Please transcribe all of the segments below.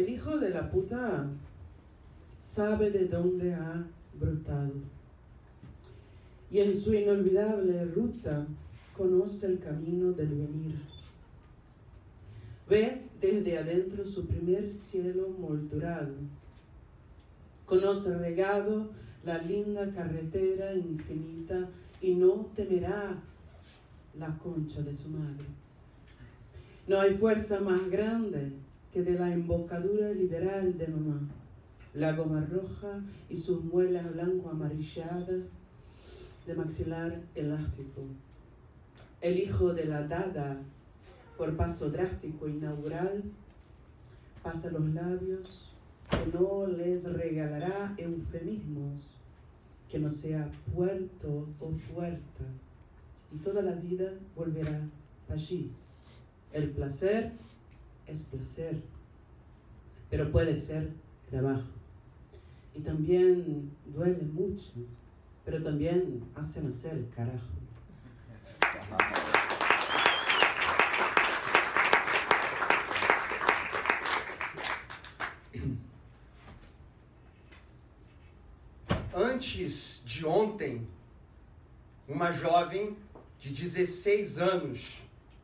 El hijo de la puta sabe de dónde ha brotado y en su inolvidable ruta conoce el camino del venir. Ve desde adentro su primer cielo moldurado. Conoce regado la linda carretera infinita y no temerá la concha de su madre. No hay fuerza más grande que de la embocadura liberal de mamá, la goma roja y sus muelas blanco-amarilladas de maxilar elástico. El hijo de la dada, por paso drástico inaugural, pasa los labios, que no les regalará eufemismos, que no sea puerto o puerta, y toda la vida volverá allí. El placer es placer, pero puede ser trabajo. Y también duele mucho, pero también hace nacer el carajo. Antes de ontem, uma jovem de 16 anos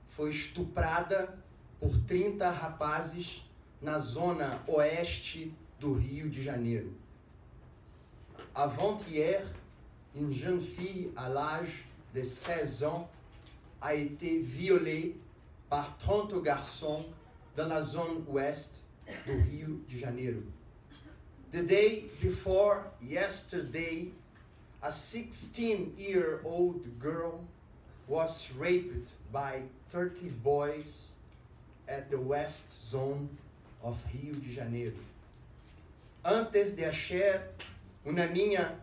foi estuprada por 30 rapazes na zona oeste do Rio de Janeiro. Avant-hier, une jeune fille à l'âge de 16 ans a été violée par 30 garçons dans la zone ouest do Rio de Janeiro. The day before yesterday, a 16-year-old girl was raped by 30 boys at the west zone of Rio de Janeiro. Antes de ayer, una niña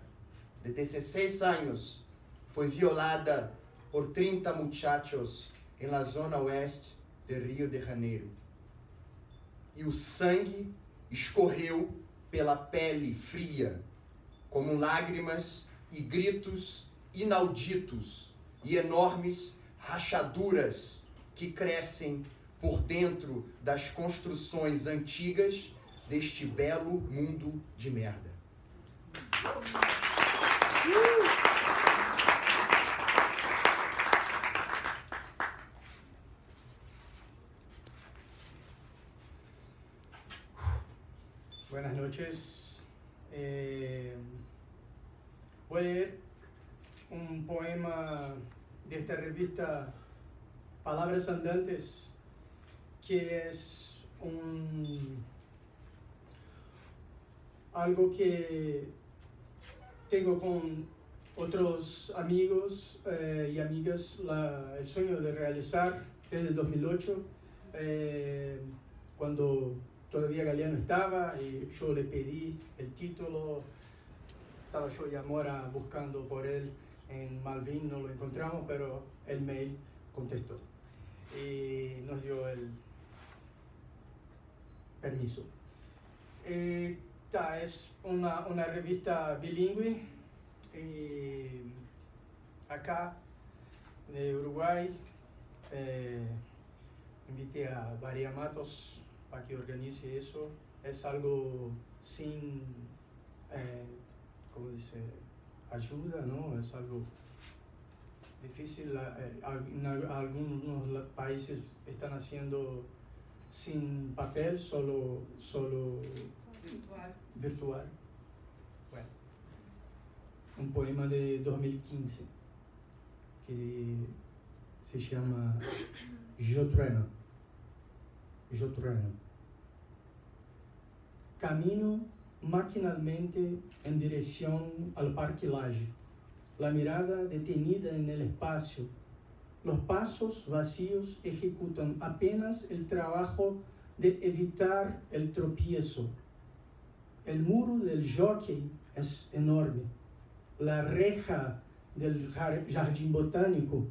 de 16 años foi violada por 30 muchachos en la zona oeste de Rio de Janeiro. E o sangue escorreu pela pele fria, como lágrimas e gritos inauditos e enormes rachaduras que crescem por dentro das construções antigas deste belo mundo de merda. Buenas noches. Voy a leer un poema de esta revista Palabras Andantes, que es algo que tengo con otros amigos y amigas el sueño de realizar desde el 2008, cuando todavía Galeano estaba y yo le pedí el título. Estaba yo y Amora buscando por él en Malvin, no lo encontramos, pero el mail contestó y nos dio el permiso. Es una revista bilingüe acá de Uruguay. Invité a María Matos para que organice eso. Es algo sin, ¿cómo dice? Ayuda, ¿no? Es algo difícil. Algunos países están haciendo sin papel, solo virtual. Bueno, un poema de 2015 que se llama Yo trueno. Yo trueno. Camino maquinalmente en dirección al Parque Lage, la mirada detenida en el espacio. Los pasos vacíos ejecutan apenas el trabajo de evitar el tropiezo. El muro del jockey es enorme. La reja del jardín botánico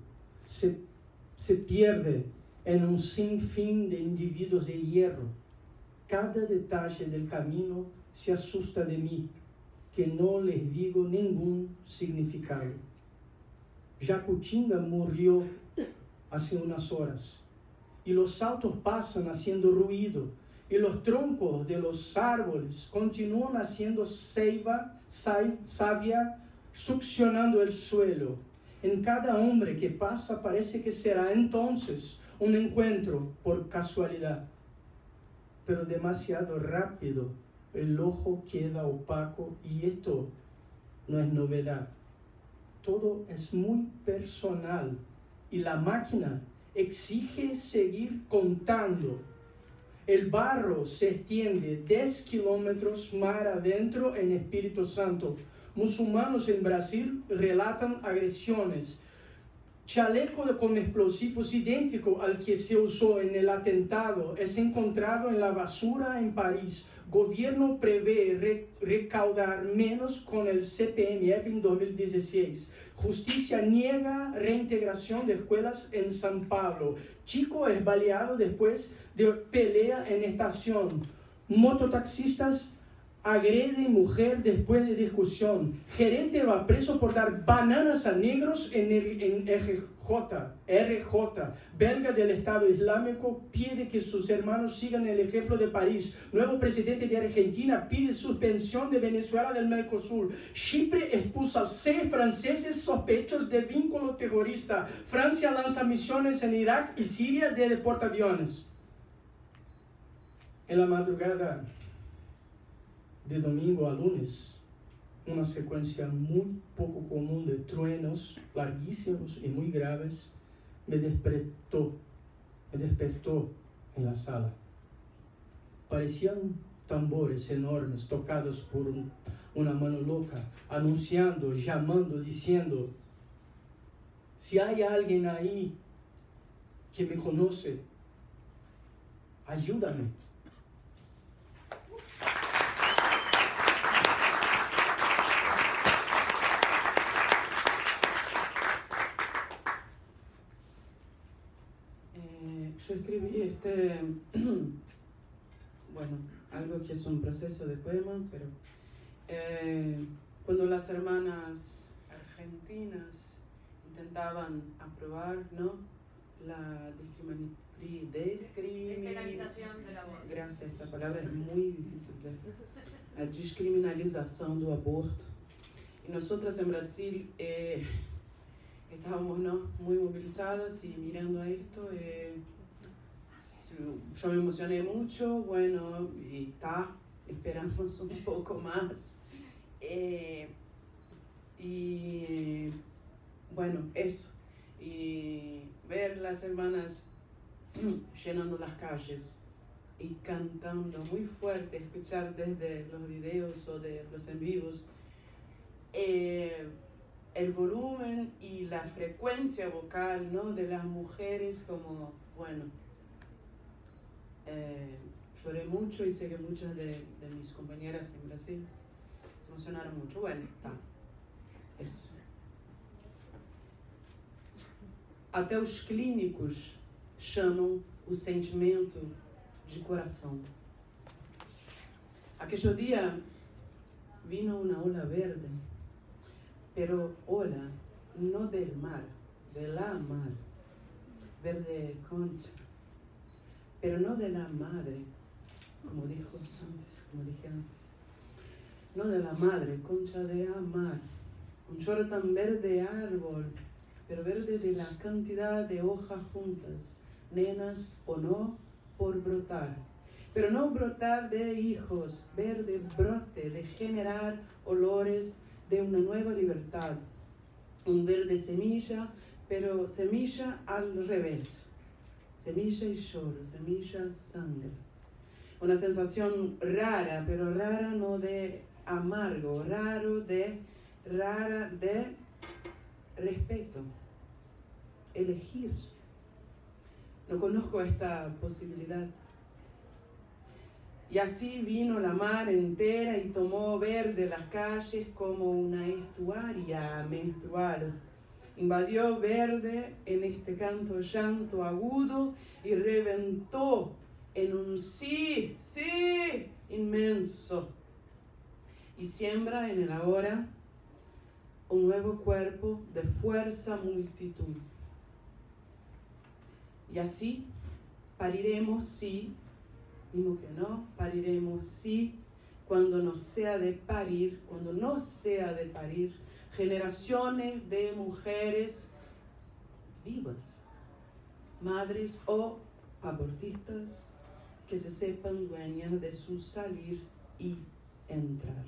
se pierde en un sinfín de individuos de hierro. Cada detalle del camino se asusta de mí, que no les digo ningún significado. Jacutinga murió hace unas horas y los autos pasan haciendo ruido y los troncos de los árboles continúan haciendo savia, succionando el suelo. En cada hombre que pasa parece que será entonces un encuentro por casualidad, pero demasiado rápido el ojo queda opaco y esto no es novedad. Todo es muy personal y la máquina exige seguir contando. El barro se extiende 10 kilómetros mar adentro en Espíritu Santo. Musulmanos en Brasil relatan agresiones. Chaleco con explosivos idéntico al que se usó en el atentado es encontrado en la basura en París. Gobierno prevé recaudar menos con el CPMF en 2016. Justicia niega reintegración de escuelas en São Paulo. Chico es baleado después de pelea en estación. Mototaxistas agreden mujer después de discusión. Gerente va preso por dar bananas a negros en RJ. Belga del Estado Islámico pide que sus hermanos sigan el ejemplo de París. Nuevo presidente de Argentina pide suspensión de Venezuela del Mercosur. Chipre expulsa 6 franceses sospechosos de vínculo terrorista. Francia lanza misiones en Irak y Siria de portaaviones. En la madrugada de domingo a lunes, una secuencia muy poco común de truenos larguísimos y muy graves me despertó en la sala. Parecían tambores enormes tocados por una mano loca, anunciando, llamando, diciendo: si hay alguien ahí que me conoce, ayúdame. Yo escribí bueno, algo que es un proceso de poema, pero cuando las hermanas argentinas intentaban aprobar, ¿no?, la despenalización del aborto. Gracias, esta palabra es muy difícil de... La descriminalización del aborto. Y nosotras en Brasil estábamos, ¿no?, muy movilizadas y mirando a esto. Yo me emocioné mucho, bueno, y esperamos un poco más. Y bueno, eso. Y ver las hermanas llenando las calles y cantando muy fuerte, escuchar desde los videos o de los en vivos el volumen y la frecuencia vocal, ¿no?, de las mujeres, como, bueno, lloré mucho y sé que muchas de mis compañeras en Brasil se emocionaron mucho. Bueno, eso. Até os clínicos chamam o sentimento de coração. Aquele dia vino una ola verde, pero ola no del mar, de la mar, verde concha, pero no de la madre, como dije antes, no de la madre, concha de amar, un chorro tan verde árbol, pero verde de la cantidad de hojas juntas, nenas o no, por brotar. Pero no brotar de hijos, verde brote de generar olores de una nueva libertad. Un verde semilla, pero semilla al revés. Semilla y lloro, semilla sangre. Una sensación rara, pero rara no de amargo, rara de respeto. Elegir. No conozco esta posibilidad. Y así vino la mar entera y tomó verde las calles como una estuaria menstrual. Invadió verde en este canto llanto agudo y reventó en un sí, sí inmenso. Y siembra en el ahora un nuevo cuerpo de fuerza multitud. Y así pariremos, sí, Mismo que no, pariremos sí, cuando nos sea de parir, generaciones de mujeres vivas, madres o abortistas, que se sepan dueñas de su salir y entrar.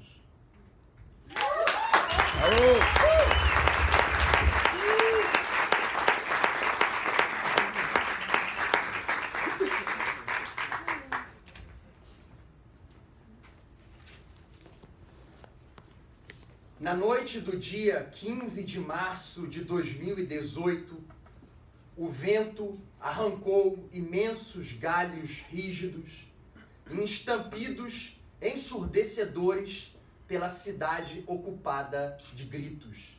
Na noite do dia 15 de março de 2018, o vento arrancou imensos galhos rígidos, estampidos ensurdecedores pela cidade ocupada de gritos.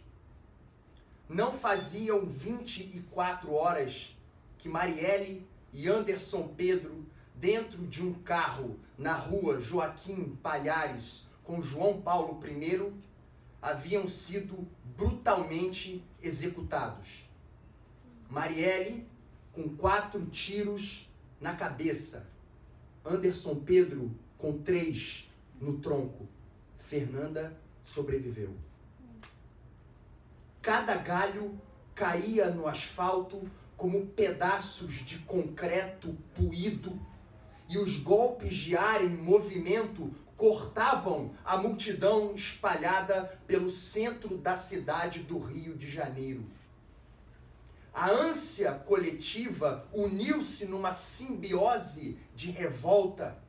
Não faziam 24 horas que Marielle e Anderson Pedro, dentro de um carro na rua Joaquim Palhares com João Paulo I, haviam sido brutalmente executados. Marielle com 4 tiros na cabeça, Anderson Pedro com 3 no tronco. Fernanda sobreviveu. Cada galho caía no asfalto como pedaços de concreto puído, e os golpes de ar em movimento cortavam a multidão espalhada pelo centro da cidade do Rio de Janeiro. A ânsia coletiva uniu-se numa simbiose de revolta,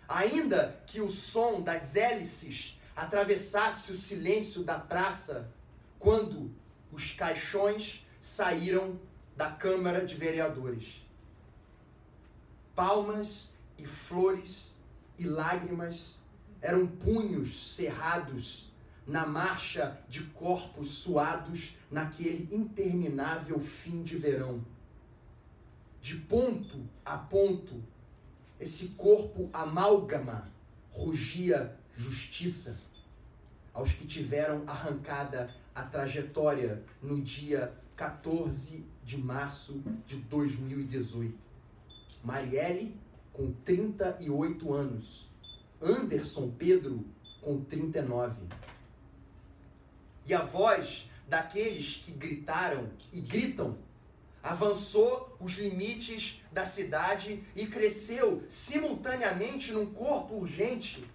ainda que o som das hélices atravessasse o silêncio da praça, quando os caixões saíram da Câmara de Vereadores. Palmas e flores e lágrimas eram punhos cerrados na marcha de corpos suados naquele interminável fim de verão. De ponto a ponto, esse corpo amálgama rugia justiça aos que tiveram arrancada a trajetória no dia 14 de março de 2018. Marielle, com 38 anos. Anderson Pedro, com 39. E a voz daqueles que gritaram e gritam avançou os limites da cidade e cresceu simultaneamente num corpo urgente,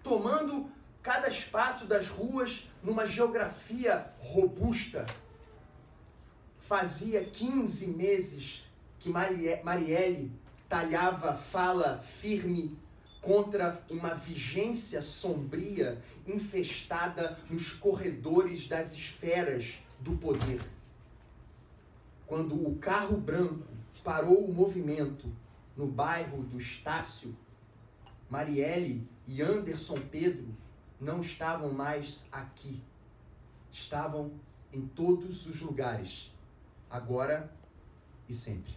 tomando cada espaço das ruas numa geografia robusta. Fazia 15 meses que Marielle talhava fala firme contra uma vigência sombria infestada nos corredores das esferas do poder. Quando o carro branco parou o movimento no bairro do Estácio, Marielle e Anderson Pedro não estavam mais aqui. Estavam em todos os lugares, agora e sempre.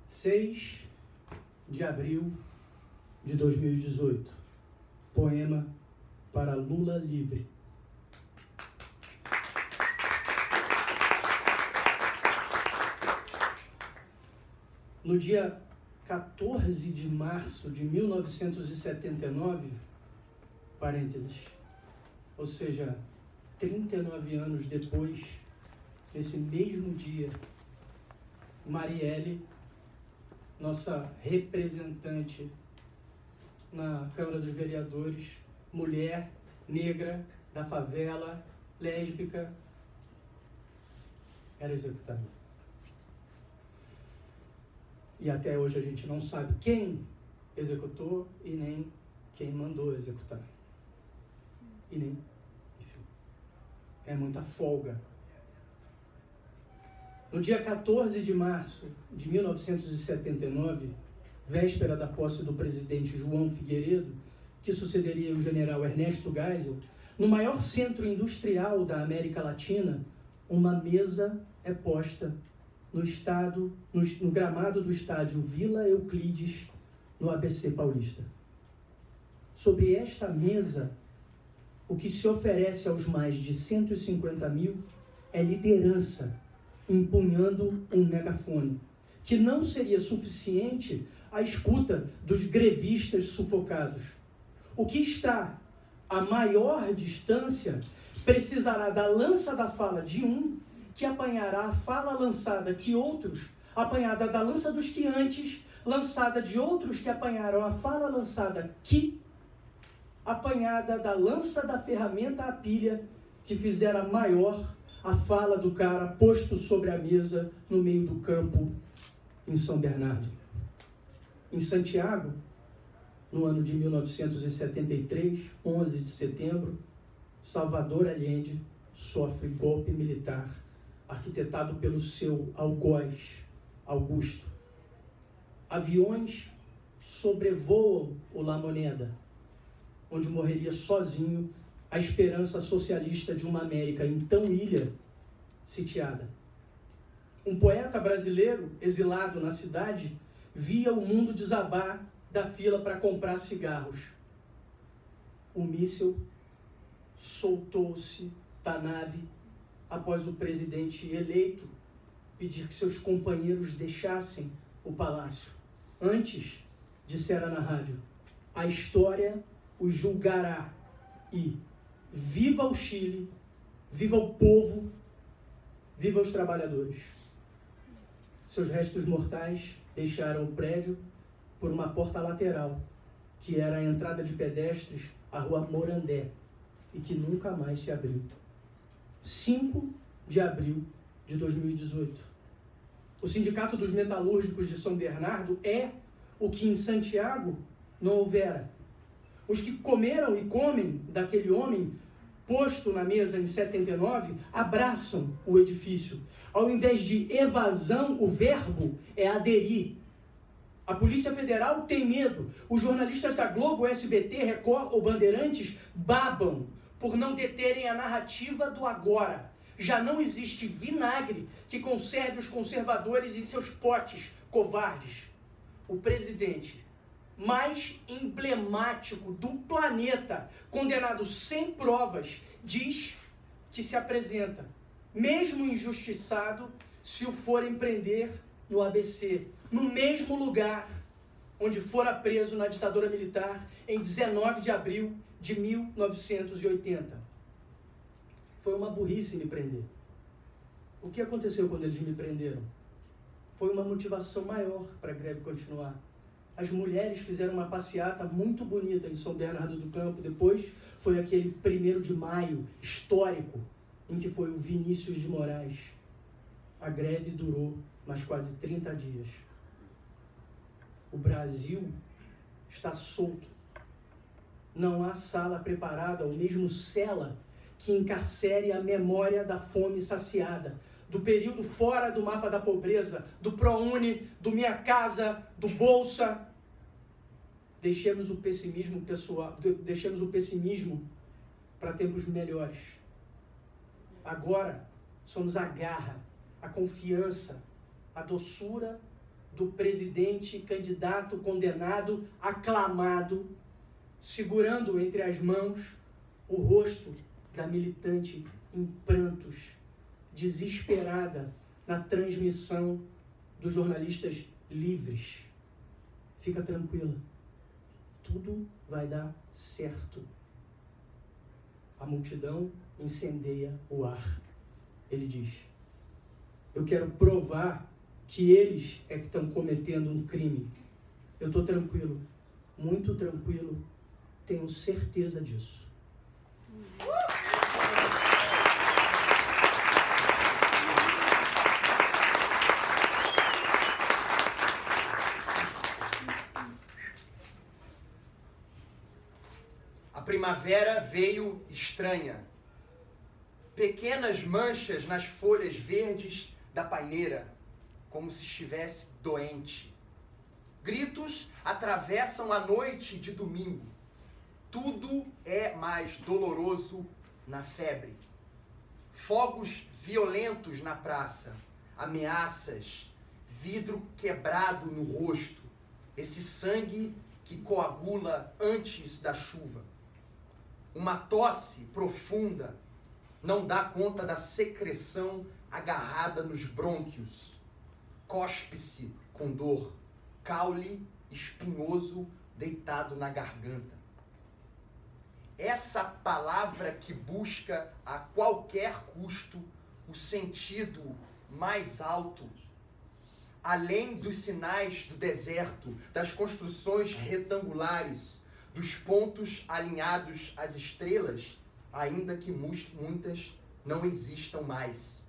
(6 de abril de 2018). Poema para Lula livre. No dia 14 de março de 1979, parênteses, ou seja, 39 anos depois, nesse mesmo dia, Marielle, nossa representante na Câmara dos Vereadores, mulher, negra, da favela, lésbica, era executada. E até hoje a gente não sabe quem executou e nem quem mandou executar. E nem, enfim, é muita folga. No dia 14 de março de 1979, véspera da posse do presidente João Figueiredo, que sucederia o general Ernesto Geisel, no maior centro industrial da América Latina, uma mesa é posta no gramado do estádio Vila Euclides, no ABC Paulista. Sobre esta mesa, o que se oferece aos mais de 150 mil é liderança, empunhando um megafone, que não seria suficiente à escuta dos grevistas sufocados. O que está a maior distância precisará da lança da fala de um, que apanhará a fala lançada que outros, apanhada da lança dos que antes, lançada de outros que apanharam a fala lançada que, apanhada da lança da ferramenta à pilha, que fizera maior a fala do cara posto sobre a mesa no meio do campo em São Bernardo. Em Santiago, no ano de 1973, 11 de setembro, Salvador Allende sofre golpe militar, arquitetado pelo seu algoz, Augusto. Aviões sobrevoam o La Moneda, onde morreria sozinho a esperança socialista de uma América, então ilha, sitiada. Um poeta brasileiro, exilado na cidade, via o mundo desabar da fila para comprar cigarros. O míssil soltou-se da nave após o presidente eleito pedir que seus companheiros deixassem o palácio. Antes, dissera na rádio, a história os julgará e viva o Chile, viva o povo, viva os trabalhadores. Seus restos mortais deixaram o prédio por uma porta lateral, que era a entrada de pedestres à rua Morandé, e que nunca mais se abriu. 5 de abril de 2018. O Sindicato dos Metalúrgicos de São Bernardo é o que em Santiago não houvera. Os que comeram e comem daquele homem posto na mesa em 79 abraçam o edifício. Ao invés de evasão, o verbo é aderir. A Polícia Federal tem medo. Os jornalistas da Globo, SBT, Record ou Bandeirantes babam por não deterem a narrativa do agora. Já não existe vinagre que conserve os conservadores em seus potes covardes. O presidente mais emblemático do planeta, condenado sem provas, diz que se apresenta, mesmo injustiçado, se o forem prender no ABC, no mesmo lugar onde fora preso na ditadura militar em 19 de abril de 1980. Foi uma burrice me prender. O que aconteceu quando eles me prenderam? Foi uma motivação maior para a greve continuar. As mulheres fizeram uma passeata muito bonita em São Bernardo do Campo. Depois foi aquele 1º de maio histórico, em que foi o Vinícius de Moraes. A greve durou mais quase 30 dias. O Brasil está solto. Não há sala preparada, ou mesmo cela, que encarcere a memória da fome saciada, do período fora do mapa da pobreza, do ProUni, do Minha Casa, do Bolsa. Deixemos o pessimismo pessoal, deixemos o pessimismo para tempos melhores. Agora somos a garra, a confiança, a doçura do presidente candidato condenado, aclamado, segurando entre as mãos o rosto da militante em prantos, desesperada na transmissão dos jornalistas livres. Fica tranquila, tudo vai dar certo. A multidão incendeia o ar. Ele diz, eu quero provar que eles é que estão cometendo um crime. Eu estou tranquilo, muito tranquilo, tenho certeza disso. A primavera veio estranha. Pequenas manchas nas folhas verdes da paineira, como se estivesse doente. Gritos atravessam a noite de domingo. Tudo é mais doloroso na febre. fogos violentos na praça, ameaças, vidro quebrado no rosto, esse sangue que coagula antes da chuva. Uma tosse profunda não dá conta da secreção agarrada nos brônquios. Cospe-se com dor, caule espinhoso deitado na garganta. Essa palavra que busca a qualquer custo o sentido mais alto, além dos sinais do deserto, das construções retangulares, dos pontos alinhados às estrelas, ainda que muitas não existam mais.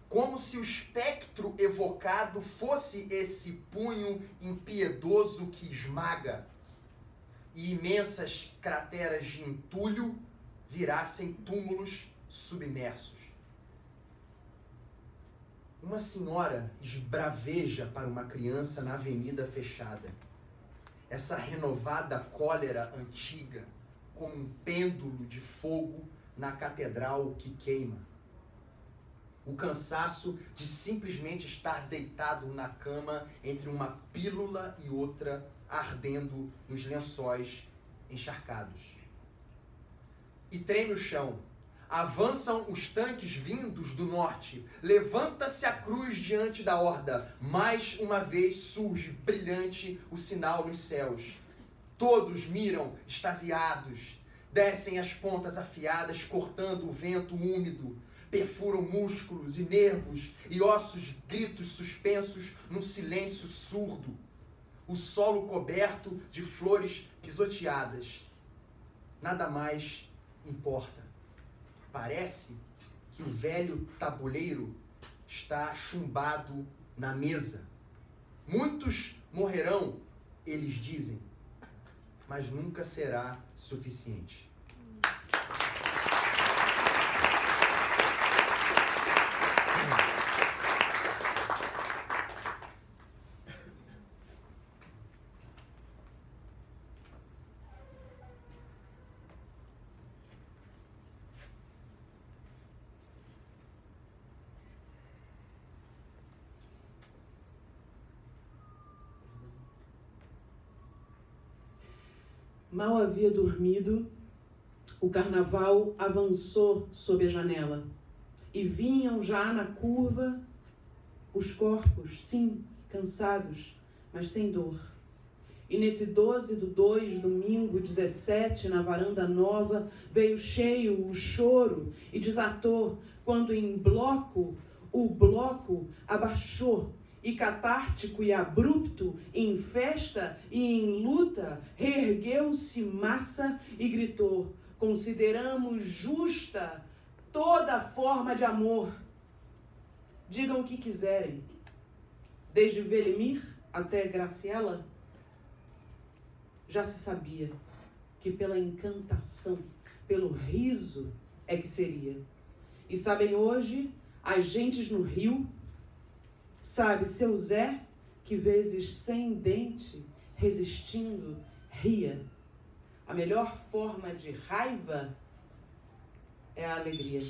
Como se o espectro evocado fosse esse punho impiedoso que esmaga, e imensas crateras de entulho virassem túmulos submersos. Uma senhora esbraveja para uma criança na avenida fechada. Essa renovada cólera antiga, como um pêndulo de fogo na catedral que queima. O cansaço de simplesmente estar deitado na cama entre uma pílula e outra, ardendo nos lençóis encharcados. E treme o chão. Avançam os tanques vindos do norte. Levanta-se a cruz diante da horda. Mais uma vez surge brilhante o sinal nos céus. Todos miram extasiados. Descem as pontas afiadas, cortando o vento úmido. Perfuram músculos e nervos e ossos, gritos suspensos num silêncio surdo. O solo coberto de flores pisoteadas. Nada mais importa. Parece que o velho tabuleiro está chumbado na mesa. Muitos morrerão, eles dizem, mas nunca será suficiente. Mal havia dormido, o carnaval avançou sob a janela e vinham já na curva os corpos, sim, cansados, mas sem dor. E nesse 12/2, domingo 17, na varanda nova, veio cheio o choro e desatou quando em bloco o bloco abaixou. E catártico e abrupto, em festa e em luta, reergueu-se massa e gritou: consideramos justa toda forma de amor. Digam o que quiserem, desde Velemir até Graciela, já se sabia que pela encantação, pelo riso é que seria. E sabem hoje, as gentes no Rio, sabe, seu Zé, que vezes sem dente, resistindo, ria. A melhor forma de raiva é a alegria.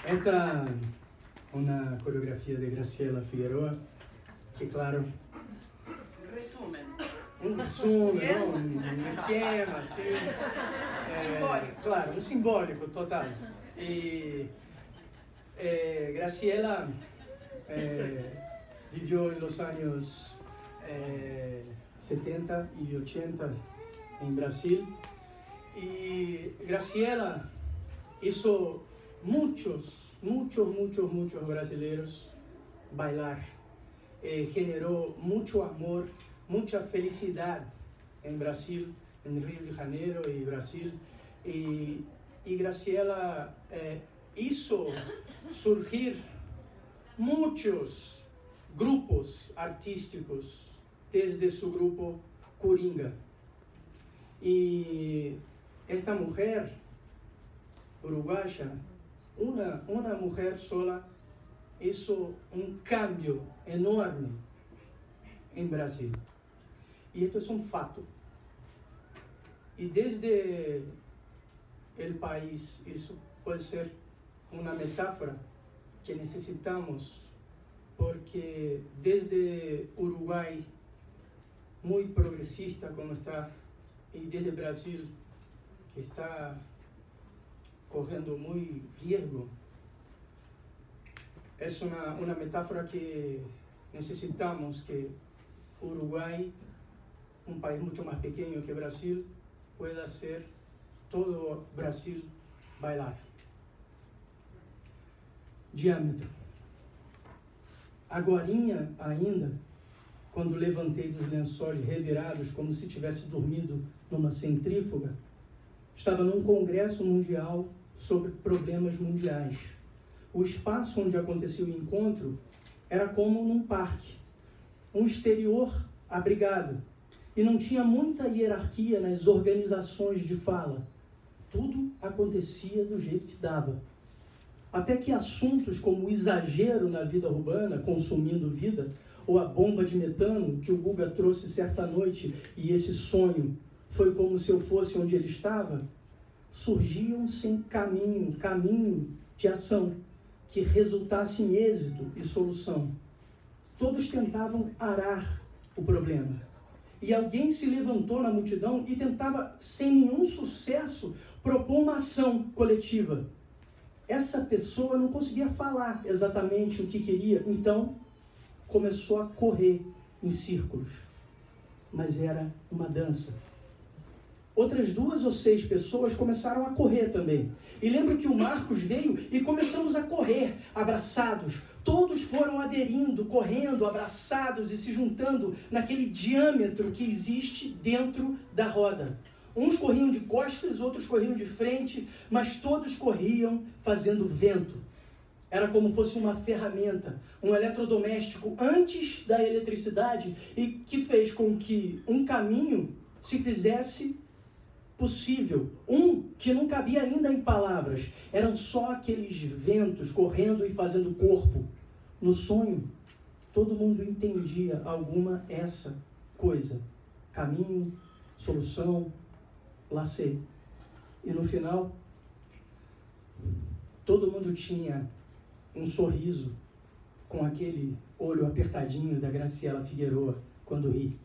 Esta una coreografia de Graciela Figueroa, que claro... Um resumo, yeah. Um esquema, assim... simbólico. Claro, um simbólico total. E Graciela vivió en los años 70 y 80 en Brasil Y Graciela hizo muchos brasileños bailar. Generó mucho amor, mucha felicidad en Brasil, en Río de Janeiro y Brasil. Y Graciela hizo surgir muchos grupos artísticos desde su grupo Coringa. Y esta mujer uruguaya, una mujer sola, hizo un cambio enorme en Brasil. Y esto es un fato. Y desde el país, eso puede ser una metáfora que necesitamos, porque desde Uruguay, muy progresista como está, y desde Brasil, que está corriendo muy riesgo, es una metáfora que necesitamos que Uruguay, un país mucho más pequeño que Brasil, pueda hacer todo Brasil bailar. Diâmetro. Agorinha ainda, quando levantei dos lençóis revirados como se tivesse dormido numa centrífuga, estava num congresso mundial sobre problemas mundiais. O espaço onde acontecia o encontro era como num parque, um exterior abrigado, e não tinha muita hierarquia nas organizações de fala. Tudo acontecia do jeito que dava. Até que assuntos como o exagero na vida urbana, consumindo vida, ou a bomba de metano que o Guga trouxe certa noite, e esse sonho foi como se eu fosse onde ele estava, surgiam sem caminho de ação, que resultasse em êxito e solução. Todos tentavam arar o problema. E alguém se levantou na multidão e tentava, sem nenhum sucesso, propor uma ação coletiva. Essa pessoa não conseguia falar exatamente o que queria, então começou a correr em círculos. Mas era uma dança. Outras 2 ou 6 pessoas começaram a correr também. E lembro que o Marcos veio e começamos a correr, abraçados. Todos foram aderindo, correndo, abraçados e se juntando naquele diâmetro que existe dentro da roda. Uns corriam de costas, outros corriam de frente, mas todos corriam fazendo vento. Era como fosse uma ferramenta, um eletrodoméstico antes da eletricidade e que fez com que um caminho se fizesse possível, que não cabia ainda em palavras, eram só aqueles ventos correndo e fazendo corpo. No sonho, todo mundo entendia essa coisa, caminho, solução, lacê. E no final, todo mundo tinha um sorriso com aquele olho apertadinho da Graciela Figueroa quando ri.